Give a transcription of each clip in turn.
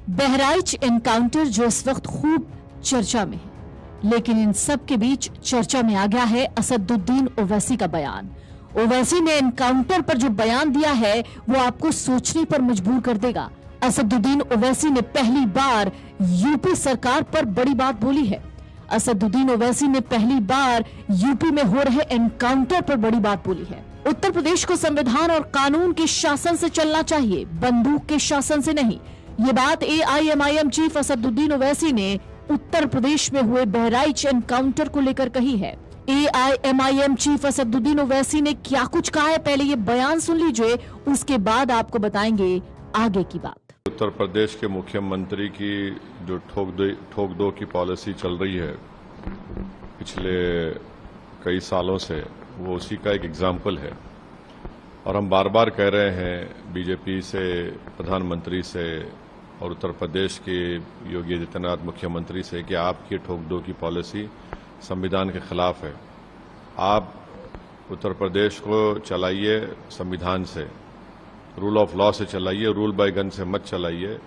Bahraich encounter जो इस वक्त खूब चर्चा में है, लेकिन इन सब के बीच चर्चा में आ गया है असदुद्दीन ओवैसी का बयान। ओवैसी ने एनकाउंटर पर जो बयान दिया है वो आपको सोचने पर मजबूर कर देगा। असदुद्दीन ओवैसी ने पहली बार यूपी सरकार पर बड़ी बात बोली है। असदुद्दीन ओवैसी ने पहली बार यूपी में हो रहे एनकाउंटर पर बड़ी बात बोली है। उत्तर प्रदेश को संविधान और कानून के शासन से चलना चाहिए, बंदूक के शासन से नहीं। ये बात AIMIM चीफ असदुद्दीन ओवैसी ने उत्तर प्रदेश में हुए बहराइच एनकाउंटर को लेकर कही है। AIMIM चीफ असदुद्दीन ओवैसी ने क्या कुछ कहा है, पहले ये बयान सुन लीजिए, उसके बाद आपको बताएंगे आगे की बात। उत्तर प्रदेश के मुख्यमंत्री की जो ठोक दो की पॉलिसी चल रही है पिछले कई सालों से, वो उसी का एक एग्जाम्पल है। और हम बार बार कह रहे हैं बीजेपी से, प्रधानमंत्री से और उत्तर प्रदेश के योगी आदित्यनाथ मुख्यमंत्री से कि आपकी ठोक दो की पॉलिसी संविधान के खिलाफ है। आप उत्तर प्रदेश को चलाइए संविधान से, रूल ऑफ लॉ से चलाइए, रूल बाय गन से मत चलाइए,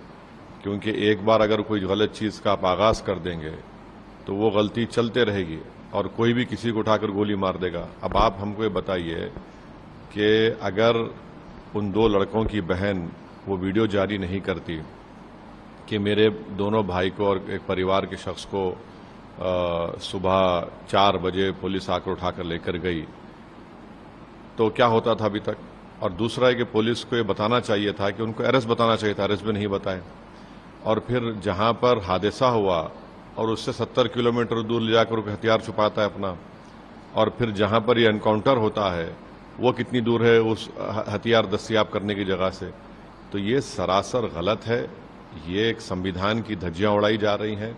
क्योंकि एक बार अगर कोई गलत चीज़ का आप आगाज कर देंगे तो वो गलती चलते रहेगी और कोई भी किसी को उठाकर गोली मार देगा। अब आप हमको ये बताइए कि अगर उन दो लड़कों की बहन वो वीडियो जारी नहीं करती कि मेरे दोनों भाई को और एक परिवार के शख्स को सुबह 4 बजे पुलिस आकर उठाकर लेकर गई, तो क्या होता था अभी तक? और दूसरा है कि पुलिस को ये बताना चाहिए था कि उनको अरेस्ट बताना चाहिए था, अरेस्ट भी नहीं बताए। और फिर जहां पर हादसा हुआ और उससे 70 किलोमीटर दूर ले जाकर वो हथियार छुपाता है अपना, और फिर जहां पर ये एनकाउंटर होता है वो कितनी दूर है उस हथियार दस्तयाब करने की जगह से। तो ये सरासर गलत है। ये एक संविधान की धज्जियां उड़ाई जा रही हैं।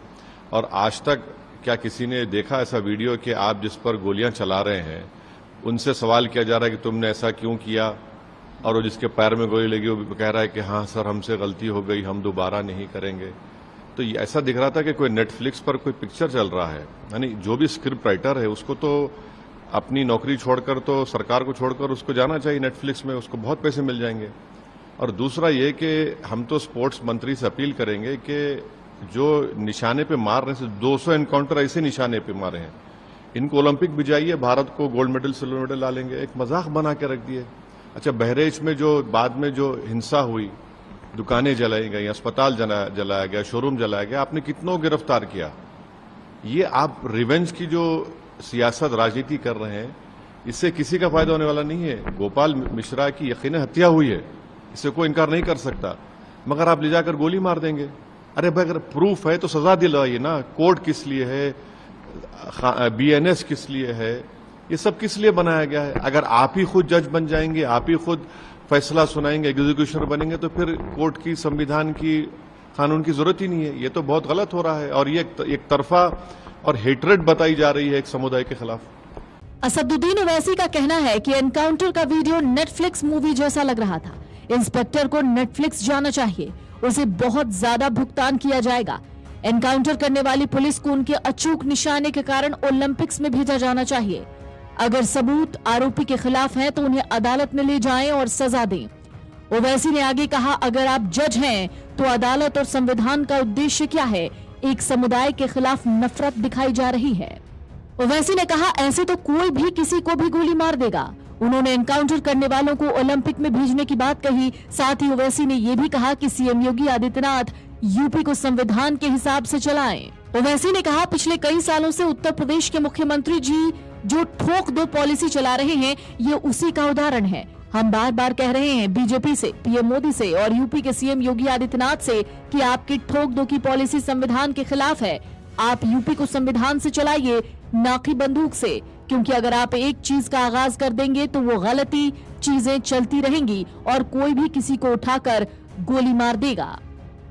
और आज तक क्या किसी ने देखा ऐसा वीडियो कि आप जिस पर गोलियां चला रहे हैं उनसे सवाल किया जा रहा है कि तुमने ऐसा क्यों किया, और वो जिसके पैर में गोली लगी वो कह रहा है कि हाँ सर हमसे गलती हो गई, हम दोबारा नहीं करेंगे। तो ऐसा दिख रहा था कि कोई नेटफ्लिक्स पर कोई पिक्चर चल रहा है। यानी जो भी स्क्रिप्ट राइटर है उसको तो अपनी नौकरी छोड़कर, तो सरकार को छोड़कर उसको जाना चाहिए नेटफ्लिक्स में, उसको बहुत पैसे मिल जाएंगे। और दूसरा ये कि हम तो स्पोर्ट्स मंत्री से अपील करेंगे कि जो निशाने पे मार रहे हैं, 200 एनकाउंटर ऐसे निशाने पे मारे हैं, इनको ओलंपिक भिजाइए, भारत को गोल्ड मेडल सिल्वर मेडल ला लेंगे। एक मजाक बना के रख दिए। अच्छा, बहराइच में जो बाद में जो हिंसा हुई, दुकानें जलाई गई, अस्पताल जलाया गया, शोरूम जलाया गया, आपने कितनों गिरफ्तार किया। ये आप रिवेंज की जो सियासत राजनीति कर रहे हैं, इससे किसी का फायदा होने वाला नहीं है। गोपाल मिश्रा की यकीनन हत्या हुई है, इससे कोई इनकार नहीं कर सकता, मगर आप ले जाकर गोली मार देंगे। अरे भाई, अगर प्रूफ है तो सजा दिलाइए ना। कोर्ट किस लिए है, BNS किस लिए है, ये सब किस लिए बनाया गया है? अगर आप ही खुद जज बन जाएंगे, आप ही खुद फैसला सुनाएंगे, एग्जीक्यूशनर बनेंगे, तो फिर कोर्ट की, संविधान की, कानून की जरूरत ही नहीं है। ये तो बहुत गलत हो रहा है और ये एक तरफा और हेट्रेड बताई जा रही है एक समुदाय के खिलाफ। असदुद्दीन ओवैसी का कहना है कि एनकाउंटर का वीडियो नेटफ्लिक्स मूवी जैसा लग रहा था। इंस्पेक्टर को नेटफ्लिक्स जाना चाहिए, उसे बहुत ज्यादा भुगतान किया जाएगा। एनकाउंटर करने वाली पुलिस को उनके अचूक निशाने के कारण ओलंपिक्स में भेजा जाना चाहिए। अगर सबूत आरोपी के खिलाफ हैं तो उन्हें अदालत में ले जाएं और सजा दें। ओवैसी ने आगे कहा, अगर आप जज हैं तो अदालत और संविधान का उद्देश्य क्या है? एक समुदाय के खिलाफ नफरत दिखाई जा रही है। ओवैसी ने कहा, ऐसे तो कोई भी किसी को भी गोली मार देगा। उन्होंने एनकाउंटर करने वालों को ओलंपिक में भेजने की बात कही। साथ ही ओवैसी ने यह भी कहा कि CM योगी आदित्यनाथ यूपी को संविधान के हिसाब से चलाएं। ओवैसी ने कहा, पिछले कई सालों से उत्तर प्रदेश के मुख्यमंत्री जी जो ठोक दो पॉलिसी चला रहे हैं, ये उसी का उदाहरण है। हम बार बार कह रहे हैं बीजेपी से, PM मोदी से और यूपी के CM योगी आदित्यनाथ से कि आपकी ठोक दो की पॉलिसी संविधान के खिलाफ है। आप यूपी को संविधान से चलाइए, ना कि बंदूक से, क्योंकि अगर आप एक चीज का आगाज कर देंगे तो वो गलती चीजें चलती रहेंगी और कोई भी किसी को उठाकर गोली मार देगा।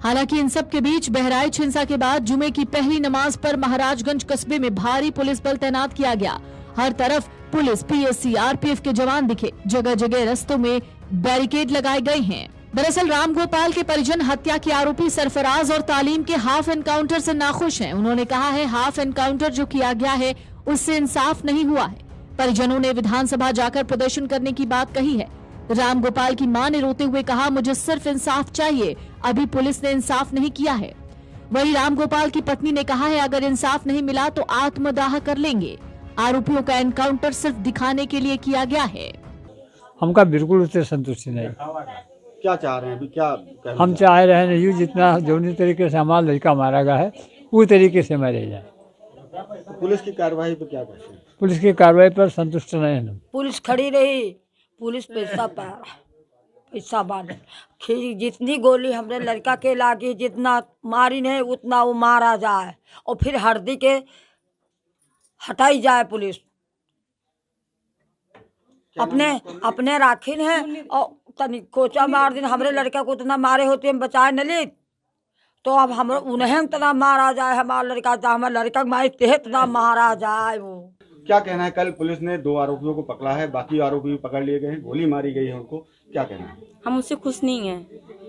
हालांकि इन सब के बीच बहराइच हिंसा के बाद जुमे की पहली नमाज पर महाराजगंज कस्बे में भारी पुलिस बल तैनात किया गया। हर तरफ पुलिस, PSC, RPF के जवान दिखे। जगह जगह रास्तों में बैरिकेड लगाए गए हैं। दरअसल रामगोपाल के परिजन हत्या के आरोपी सरफराज और तालीम के हाफ एनकाउंटर से नाखुश हैं। उन्होंने कहा है, हाफ एनकाउंटर जो किया गया है उससे इंसाफ नहीं हुआ है। परिजनों ने विधानसभा जाकर प्रदर्शन करने की बात कही है। राम गोपाल की मां ने रोते हुए कहा, मुझे सिर्फ इंसाफ चाहिए, अभी पुलिस ने इंसाफ नहीं किया है। वहीं राम गोपाल की पत्नी ने कहा है, अगर इंसाफ नहीं मिला तो आत्मदाह कर लेंगे। आरोपियों का एनकाउंटर सिर्फ दिखाने के लिए किया गया है। हमका बिल्कुल उससे संतुष्टि नहीं। क्या चाह रहे हैं अभी, क्या कहना हम चाह रहे हैं यू जितना जोनी तरीके से हमारा लड़का मारा गया है उस तरीके से मारे जाए। तो पुलिस की कार्रवाई पे क्या कहते हैं? पुलिस की कार्रवाई पर संतुष्ट नहीं है। पुलिस खड़ी रही, पुलिस पैसा बांट जितनी गोली हमरे लड़का के लागी, जितना मारी नहीं उतना वो मारा जाए और फिर हरदी के हटाई जाए। पुलिस अपने राखिन है और तनी कोचा मार दिन हमरे लड़का को उतना मारे होते हम बचाए न ले, तो अब हम उन्हें इतना मारा जाए। हमारा लड़का था, हमारे लड़का मारे ते इतना मारा जाए। वो क्या कहना है? कल पुलिस ने 2 आरोपियों को पकड़ा है, बाकी आरोपी भी पकड़ लिए गए हैं, गोली मारी गई है उनको, क्या कहना है? हम उससे खुश नहीं हैं,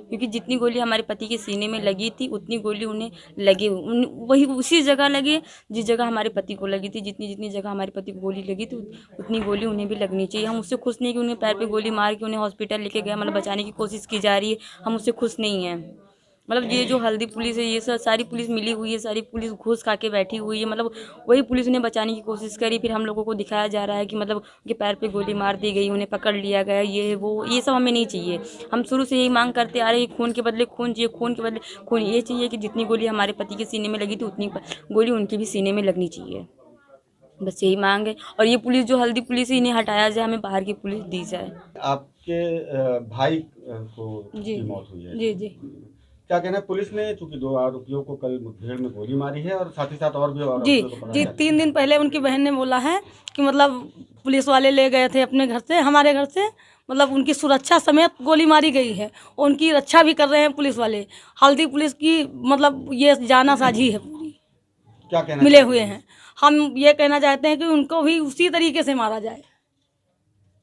क्योंकि जितनी गोली हमारे पति के सीने में लगी थी उतनी गोली उन्हें लगी, वही उसी जगह लगी जिस जगह हमारे पति को लगी थी। जितनी जगह हमारे पति को गोली लगी थी उतनी गोली उन्हें भी लगनी चाहिए। हम उससे खुश नहीं कि उन्हें पैर पे गोली मार के उन्हें हॉस्पिटल लेके गए, मतलब बचाने की कोशिश की जा रही है, हम उससे खुश नहीं हैं। मतलब ये जो हल्दी पुलिस है, ये सब सारी पुलिस मिली हुई है, सारी पुलिस घूस खा के बैठी हुई है। मतलब वही पुलिस उन्हें बचाने की कोशिश करी, फिर हम लोगों को दिखाया जा रहा है कि मतलब उनके पैर पे गोली मार दी गई, उन्हें पकड़ लिया गया, ये वो, ये सब हमें नहीं चाहिए। हम शुरू से यही मांग करते आ रहे हैं, खून के बदले खून चाहिए, खून के बदले खून। ये चाहिए कि जितनी गोली हमारे पति के सीने में लगी थी उतनी गोली उनके भी सीने में लगनी चाहिए, बस यही मांग है। और ये पुलिस जो हल्दी पुलिस है, इन्हें हटाया जाए, हमें बाहर की पुलिस दी जाए। आपके भाई को की मौत हुई है, जी क्या कहना है? पुलिस ने चूंकि 2 आरोपियों को कल मुठभेड़ में गोली मारी है और साथ ही साथ और भी जी आरोपियों को पकड़ा जी है। 3 दिन पहले उनकी बहन ने बोला है कि मतलब पुलिस वाले ले गए थे अपने घर से, हमारे घर से, मतलब उनकी सुरक्षा समेत गोली मारी गई है। उनकी रक्षा भी कर रहे हैं पुलिस वाले। हल्दी पुलिस की मतलब ये जानासाजी है पूरी, क्या कहना मिले हुए हैं। हम ये कहना चाहते हैं कि उनको भी उसी तरीके से मारा जाए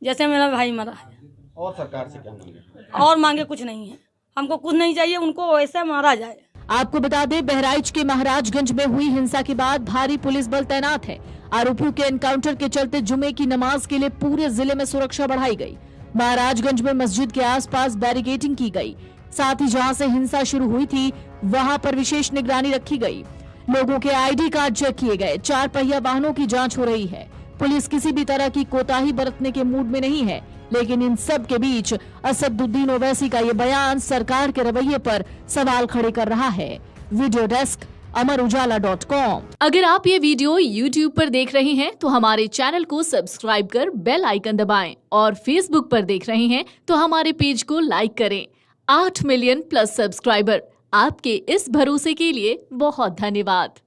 जैसे मेरा भाई मरा है। और सरकार से क्या मांगे? और मांगे कुछ नहीं है, हमको कुछ नहीं चाहिए, उनको वैसे मारा जाए। आपको बता दें, बहराइच के महाराजगंज में हुई हिंसा के बाद भारी पुलिस बल तैनात है। आरोपियों के एनकाउंटर के चलते जुमे की नमाज के लिए पूरे जिले में सुरक्षा बढ़ाई गई। महाराजगंज में मस्जिद के आसपास बैरिकेडिंग की गई, साथ ही जहां से हिंसा शुरू हुई थी वहां पर विशेष निगरानी रखी गई। लोगों के आईडी कार्ड चेक किए गए, 4 पहिया वाहनों की जांच हो रही है। पुलिस किसी भी तरह की कोताही बरतने के मूड में नहीं है, लेकिन इन सब के बीच असदुद्दीन ओवैसी का ये बयान सरकार के रवैये पर सवाल खड़े कर रहा है। वीडियो डेस्क अमरउजाला.com। अगर आप ये वीडियो YouTube पर देख रहे हैं तो हमारे चैनल को सब्सक्राइब कर बेल आइकन दबाएं, और Facebook पर देख रहे हैं तो हमारे पेज को लाइक करें। 8 मिलियन प्लस सब्सक्राइबर, आपके इस भरोसे के लिए बहुत धन्यवाद।